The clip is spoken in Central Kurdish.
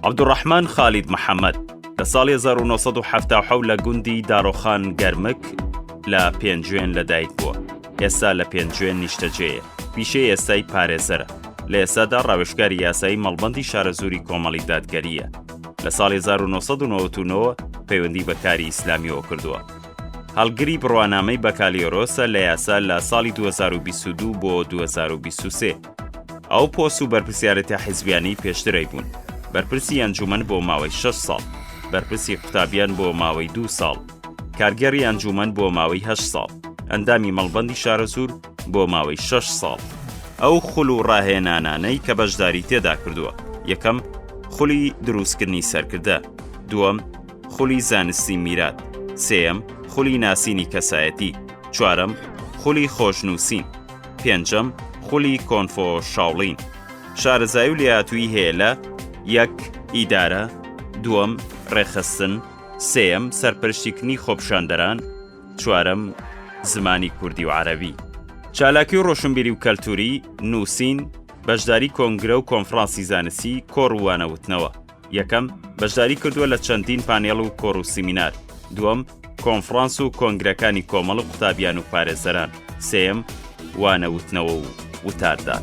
عەبدوڕەحمان خالید محەممەد لە ساڵی 1970 لە گوندی داڕۆخان گەرمک لە پێنجوێن لەدایک بووە. ئێستا لە پێنجوێن نیشتەجێیە. پیشەی ئێستای پارێزەرە. لە ئێستادا ڕاوێژگاری یاسایی مەڵبەندی شارەزووری کۆمەڵی دادگەریە. لە ساڵی 1999 پەیوەندی بە کاری ئیسلامیەوە کردووە. هەڵگری بڕوانامەی بەکالیۆرۆسە لە یاسا لە ساڵی 2022 بۆ 2023. ئەو پۆست و بەرپرسیارەتە حیزبیانی پێشترەی بوون. بەرپرسی ئەنجومەن بۆ ماوەی 6 ساڵ، بەرپرسی قوتابیان بۆ ماوەی 2 ساڵ، کارگەری ئەنجومەن بۆ ماوەی 8 ساڵ، ئەندامی مەڵبەندی شارەزوور بۆ ماوەی 6 ساڵ. ئەو خوڵ و ڕاهێنانانەی کە بەشداری تێدا کردووە: یەکەم، خوڵی دروستکردنی سەرکردە، دووەم، خوڵی زانستی میرات، سێەم، خوڵی ناسینی کەسایەتی، چوارەم، خوڵی خۆشنووسین، پێنجەم، خوڵی کۆنفۆشاڵین. شارەزایی و لێهاتووی هەیە لە: یەک، ئیدارە، دووەم، ڕێخستن، سێەم، سەرپەرشتیکردنی خۆپیشاندەران، چوارەم، زمانی کوردی و عەرەبی. چالاکی و ڕۆشنبیری و کەلتوری، نووسین، بەشداری کۆنگرە و کۆنفرانسی زانستی، کۆڕ و وانەوتنەوە. یەکەم، بەشداری کردووە لە چەندین پانێڵ و کۆڕ و سیمینار. دووەم، کۆنفرانس و کۆنگرەکانی کۆمەڵ و قوتابیان و پارێزەران. سێەم، وانەوتنەوە و وتاردان.